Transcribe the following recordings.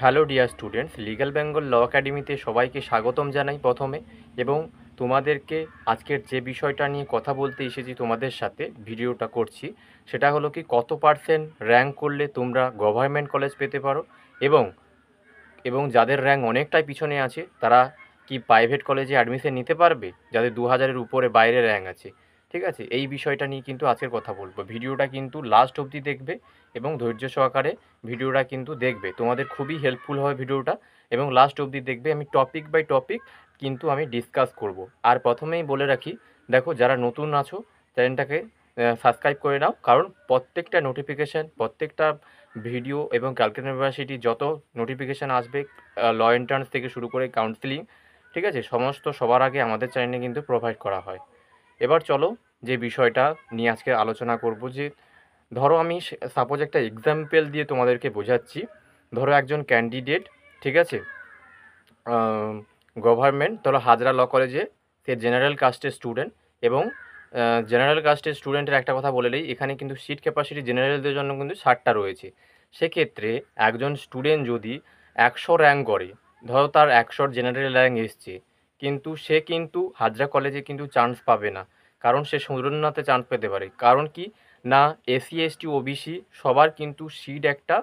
Hello dear students, legal Bengal law একাডেমিতে সবাইকে স্বাগতম জানাই প্রথমে। এবং তোমাদেরকে আজকের যে বিষয়টা নিয়ে কথা বলতে এসেছি তোমাদের সাথে ভিডিওটা করছি, সেটা হলো কি কত পার্সেন্ট র্যাঙ্ক করলে তোমরা গভর্নমেন্ট কলেজ পেতে পারো, এবং এবং যাদের র্যাঙ্ক অনেকটাই পিছনে আছে তারা কি প্রাইভেট কলেজে অ্যাডমিশন নিতে পারবে, যাদের 2000-এর উপরে বাইরে র্যাঙ্ক আছে। ঠিক আছে, এই বিষয়টা নিয়ে কিন্তু আজকের কথা বলবো। ভিডিওটা কিন্তু লাস্ট অবধি দেখবে এবং ধৈর্য সহকারে ভিডিওটা কিন্তু দেখবে, তোমাদের খুবই হেল্পফুল হবে ভিডিওটা। এবং লাস্ট অবধি দেখবে, আমি টপিক বাই টপিক কিন্তু আমি ডিসকাস করব। আর প্রথমেই বলে রাখি, দেখো যারা নতুন আছো চ্যানেলটাকে সাবস্ক্রাইব করে নাও, কারণ প্রত্যেকটা নোটিফিকেশান, প্রত্যেকটা ভিডিও এবং ক্যালকাটা ইউনিভার্সিটি যত নোটিফিকেশান আসবে, ল এন্ট্রান্স থেকে শুরু করে কাউন্সিলিং, ঠিক আছে, সমস্ত সবার আগে আমাদের চ্যানেলে কিন্তু প্রোভাইড করা হয়। এবার চলো যে বিষয়টা নিয়ে আজকে আলোচনা করব, যে ধরো আমি সাপোজ একটা এক্সাম্পল দিয়ে তোমাদেরকে বোঝাচ্ছি। ধরো একজন ক্যান্ডিডেট, ঠিক আছে, গভর্নমেন্ট, ধরো হাজরা ল কলেজে, সে জেনারেল কাস্টের স্টুডেন্ট। এবং জেনারেল কাস্টের স্টুডেন্টের একটা কথা বলে নিই, এখানে কিন্তু সিট ক্যাপাসিটি জেনারেলদের জন্য কিন্তু 60টা রয়েছে। সেক্ষেত্রে একজন স্টুডেন্ট যদি 100 র্যাঙ্ক করে, ধরো তার 100 জেনারেল র্যাঙ্ক এসছে, কিন্তু সে কিন্তু হাজরা কলেজে কিন্তু চান্স পাবে না। কারণ সে সুরেন্দ্রনাথে চান্স পেতে পারে। কারণ কি না, এসসি এসটি ওবিসি সবার কিন্তু সিট একটা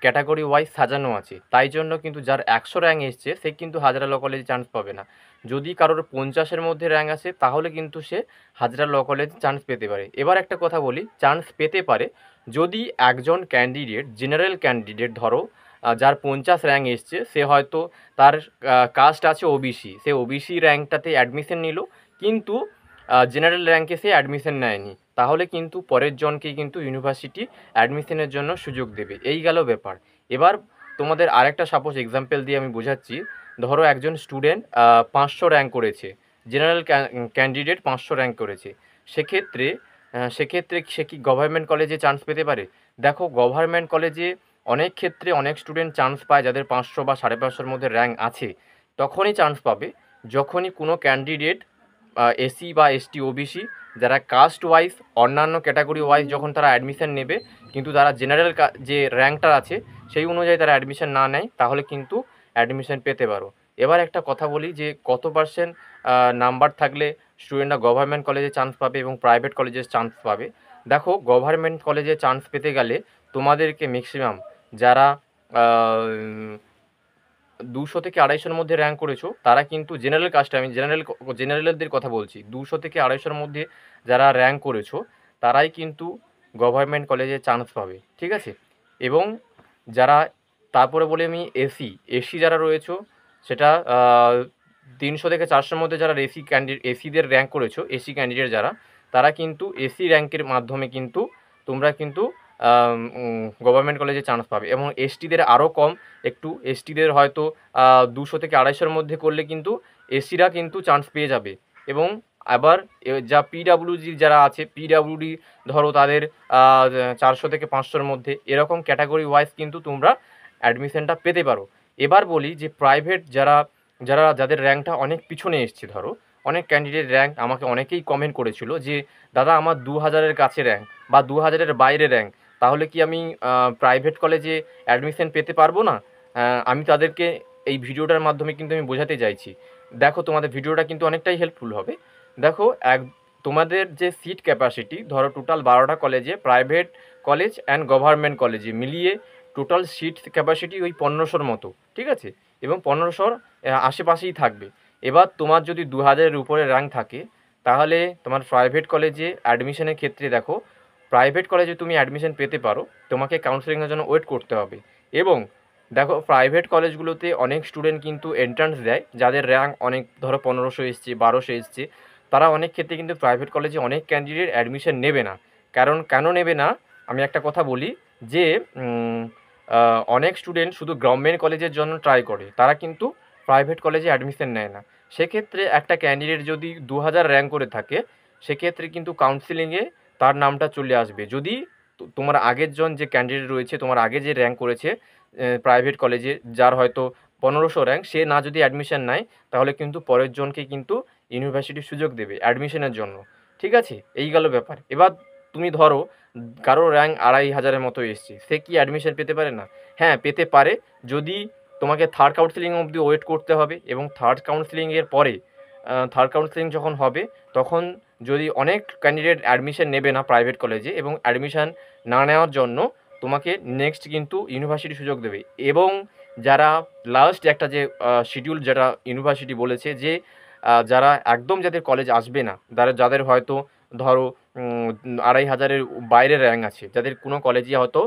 ক্যাটাগরি ওয়াইজ সাজানো আছে। তাই জন্য কিন্তু যার 100 র্যাঙ্ক এসছে সে কিন্তু হাজরা ল কলেজে চান্স পাবে না। যদি কারোর 50-এর মধ্যে র্যাঙ্ক আসে তাহলে কিন্তু সে হাজরা ল কলেজে চান্স পেতে পারে। এবার একটা কথা বলি, চান্স পেতে পারে যদি একজন ক্যান্ডিডেট, জেনারেল ক্যান্ডিডেট, ধরো যার 50 র্যাঙ্ক এসছে, সে হয়তো তার কাস্ট আছে ওবিসি, সে ওবিসি র্যাঙ্কটাতে অ্যাডমিশন নিল, কিন্তু জেনারেল র্যাঙ্কে সে অ্যাডমিশন নেয়নি, তাহলে কিন্তু পরের জনকে কিন্তু ইউনিভার্সিটি অ্যাডমিশনের জন্য সুযোগ দেবে। এই গেল ব্যাপার। এবার তোমাদের আরেকটা সাপোজ এক্সাম্পল দিয়ে আমি বোঝাচ্ছি। ধরো একজন স্টুডেন্ট 500 র্যাঙ্ক করেছে, জেনারেল ক্যান্ডিডেট 500 র্যাঙ্ক করেছে। সেক্ষেত্রে সে কি গভর্নমেন্ট কলেজে চান্স পেতে পারে? দেখো, গভর্নমেন্ট কলেজে অনেক ক্ষেত্রে অনেক স্টুডেন্ট চান্স পায় যাদের 500 বা 550-এর মধ্যে র্যাঙ্ক আছে। তখনই চান্স পাবে যখনই কোনো ক্যান্ডিডেট এসসি বা এসটি ওবিসি, যারা কাস্ট ওয়াইজ, অন্যান্য ক্যাটাগরি ওয়াইজ যখন তারা অ্যাডমিশন নেবে, কিন্তু তারা জেনারেল যে র্যাঙ্কটা আছে সেই অনুযায়ী তারা অ্যাডমিশন না নেয়, তাহলে কিন্তু অ্যাডমিশন পেতে পারো। এবার একটা কথা বলি, যে কত পার্সেন্ট নাম্বার থাকলে স্টুডেন্টরা গভর্নমেন্ট কলেজে চান্স পাবে এবং প্রাইভেট কলেজে চান্স পাবে। দেখো, গভর্নমেন্ট কলেজে চান্স পেতে গেলে তোমাদেরকে ম্যাক্সিমাম যারা 200 থেকে 250-এর মধ্যে র্যাঙ্ক করেছো, তারা কিন্তু জেনারেল কাস্টে, আমি জেনারেলদের কথা বলছি, 200 থেকে 250-এর মধ্যে যারা র্যাঙ্ক করেছো তারাই কিন্তু গভর্নমেন্ট কলেজে চান্স পাবে। ঠিক আছে, এবং যারা, তারপরে বলি আমি এসি যারা রয়েছো, সেটা 300 থেকে 400-এর মধ্যে যারা এসিদের র্যাঙ্ক করেছো, এসি ক্যান্ডিডেট যারা, তারা কিন্তু এসি র্যাঙ্কের মাধ্যমে কিন্তু তোমরা কিন্তু গভর্নমেন্ট কলেজে চান্স পাবে। এবং এসটিদের আরও কম একটু, এসটিদের হয়তো 200 থেকে 250-এর মধ্যে করলে কিন্তু এসিরা কিন্তু চান্স পেয়ে যাবে। এবং আবার যা পিডাব্লিউডি যারা আছে, পিডাব্লিউডি ধরো তাদের 400 থেকে 500-এর মধ্যে, এরকম ক্যাটাগরি ওয়াইজ কিন্তু তোমরা অ্যাডমিশনটা পেতে পারো। এবার বলি যে প্রাইভেট যাদের র্যাঙ্কটা অনেক পিছনে এসছে, ধরো অনেক ক্যান্ডিডেট র্যাঙ্ক, আমাকে অনেকেই কমেন্ট করেছিল যে দাদা আমার 2000-এর কাছে র্যাঙ্ক বা 2000-এর বাইরে র্যাঙ্ক, তাহলে কি আমি প্রাইভেট কলেজে অ্যাডমিশন পেতে পারবো না? আমি তাদেরকে এই ভিডিওটার মাধ্যমে কিন্তু আমি বোঝাতে চাইছি। দেখো, তোমাদের ভিডিওটা কিন্তু অনেকটাই হেল্পফুল হবে। দেখো, তোমাদের যে সিট ক্যাপাসিটি, ধরো টোটাল 12টা কলেজে, প্রাইভেট কলেজ অ্যান্ড গভর্নমেন্ট কলেজে মিলিয়ে টোটাল সিট ক্যাপাসিটি ওই 1500-র মতো, ঠিক আছে, এবং 1500-র আশেপাশেই থাকবে। এবার তোমার যদি 2000-এর উপরে র্যাঙ্ক থাকে, তাহলে তোমার প্রাইভেট কলেজে অ্যাডমিশনের ক্ষেত্রে দেখো, প্রাইভেট কলেজে তুমি অ্যাডমিশন পেতে পারো, তোমাকে কাউন্সেলিংয়ের জন্য ওয়েট করতে হবে। এবং দেখো, প্রাইভেট কলেজগুলোতে অনেক স্টুডেন্ট কিন্তু এন্ট্রান্স দেয়, যাদের র্যাঙ্ক অনেক, ধরো 1500 এসছে, 1200 এসছে, তারা অনেক ক্ষেত্রে কিন্তু প্রাইভেট কলেজে অনেক ক্যান্ডিডেট অ্যাডমিশন নেবে না। কারণ কেন নেবে না, আমি একটা কথা বলি, যে অনেক স্টুডেন্ট শুধু গভর্নমেন্ট কলেজের জন্য ট্রাই করে, তারা কিন্তু প্রাইভেট কলেজে অ্যাডমিশন নেয় না। সেক্ষেত্রে একটা ক্যান্ডিডেট যদি 2000 র্যাঙ্ক করে থাকে, সেক্ষেত্রে কিন্তু কাউন্সিলিংয়ে তার নামটা চলে আসবে। যদি তোমার আগের জন যে ক্যান্ডিডেট রয়েছে, তোমার আগে যে র্যাঙ্ক করেছে প্রাইভেট কলেজে, যার হয়তো 1500 র্যাঙ্ক, সে না যদি অ্যাডমিশন নেয়, তাহলে কিন্তু পরের জনকে কিন্তু ইউনিভার্সিটি সুযোগ দেবে অ্যাডমিশনের জন্য। ঠিক আছে, এই গেল ব্যাপার। এবার তুমি ধরো কারো র্যাঙ্ক 2500-এর মতো এসছে, সে কি অ্যাডমিশন পেতে পারে না? হ্যাঁ, পেতে পারে, যদি তোমাকে থার্ড কাউন্সেলিং অবধি ওয়েট করতে হবে, এবং থার্ড কাউন্সেলিংয়ের পরে থার্ড কাউন্সেলিং যখন হবে তখন যদি অনেক ক্যান্ডিডেট অ্যাডমিশন নেবে না প্রাইভেট কলেজে, এবং অ্যাডমিশন না নেওয়ার জন্য তোমাকে নেক্সট কিন্তু ইউনিভার্সিটি সুযোগ দেবে। এবং যারা লাস্ট একটা যে শিডিউল যেটা ইউনিভার্সিটি বলেছে যে যারা একদম যাদের কলেজ আসবে না, যাদের হয়তো ধরো 2500-এর বাইরে র্যাঙ্ক আছে, যাদের কোনো কলেজে হয়তো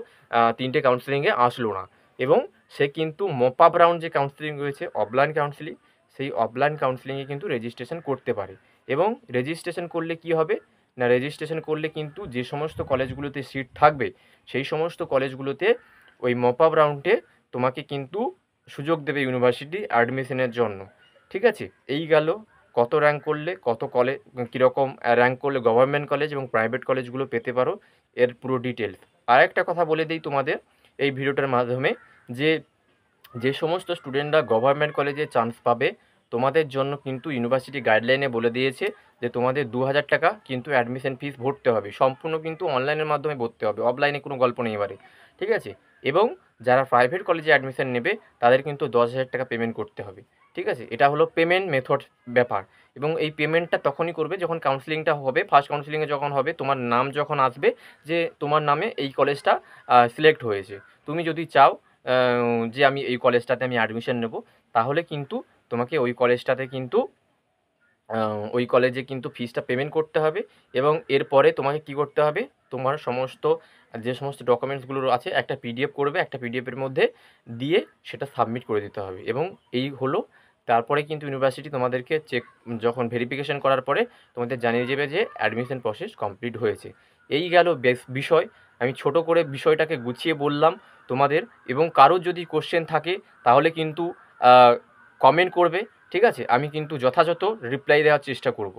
3টে কাউন্সেলিংয়ে আসলো না, এবং সে কিন্তু মপ আপ রাউন্ড যে কাউন্সেলিং রয়েছে অফলাইন কাউন্সেলিং, সেই অফলাইন কাউন্সেলিংয়ে কিন্তু রেজিস্ট্রেশন করতে পারে। এবং রেজিস্ট্রেশন করলে কি হবে না, রেজিস্ট্রেশন করলে কিন্তু যে সমস্ত কলেজগুলোতে সিট থাকবে সেই সমস্ত কলেজগুলোতে ওই মপ আপ রাউন্ডে তোমাকে কিন্তু সুযোগ দেবে ইউনিভার্সিটি অ্যাডমিশনের জন্য। ঠিক আছে, এই গেল কত র্যাঙ্ক করলে কত কীরকম র্যাঙ্ক করলে গভর্নমেন্ট কলেজ এবং প্রাইভেট কলেজগুলো পেতে পারো, এর পুরো ডিটেলস। আর একটা কথা বলে দিই তোমাদের এই ভিডিওটার মাধ্যমে, যে সমস্ত স্টুডেন্টরা গভর্নমেন্ট কলেজে চান্স পাবে তোমাদের জন্য কিন্তু ইউনিভার্সিটি গাইডলাইনে বলে দিয়েছে যে তোমাদের 2000 টাকা কিন্তু অ্যাডমিশন ফিস ভরতে হবে, সম্পূর্ণ কিন্তু অনলাইনের মাধ্যমে ভরতে হবে, অফলাইনে কোনো গল্প নেই এবারে। ঠিক আছে, এবং যারা প্রাইভেট কলেজে অ্যাডমিশন নেবে তাদের কিন্তু 10,000 টাকা পেমেন্ট করতে হবে। ঠিক আছে, এটা হলো পেমেন্ট মেথড ব্যাপার। এবং এই পেমেন্টটা তখনই করবে যখন কাউন্সেলিংটা হবে, ফার্স্ট কাউন্সেলিংয়ে যখন হবে, তোমার নাম যখন আসবে যে তোমার নামে এই কলেজটা সিলেক্ট হয়েছে, তুমি যদি চাও যে আমি এই কলেজটাতে আমি অ্যাডমিশন নেব, তাহলে কিন্তু তোমাকে ওই কলেজটাতে কিন্তু ওই কলেজে কিন্তু ফিসটা পেমেন্ট করতে হবে। এবং এরপরে তোমাকে কী করতে হবে, তোমার সমস্ত যে সমস্ত ডকুমেন্টসগুলো আছে একটা পিডিএফ করবে, একটা পিডিএফের মধ্যে দিয়ে সেটা সাবমিট করে দিতে হবে। এবং এই হলো, তারপরে কিন্তু ইউনিভার্সিটি তোমাদেরকে যখন ভেরিফিকেশন করার পরে তোমাদের জানিয়ে দেবে যে অ্যাডমিশন প্রসেস কমপ্লিট হয়েছে। এই গেল বিষয়, আমি ছোট করে বিষয়টাকে গুছিয়ে বললাম তোমাদের। এবং কারোর যদি কোশ্চেন থাকে তাহলে কিন্তু কমেন্ট করবে, ঠিক আছে, আমি কিন্তু যথাযথ রিপ্লাই দেওয়ার চেষ্টা করব।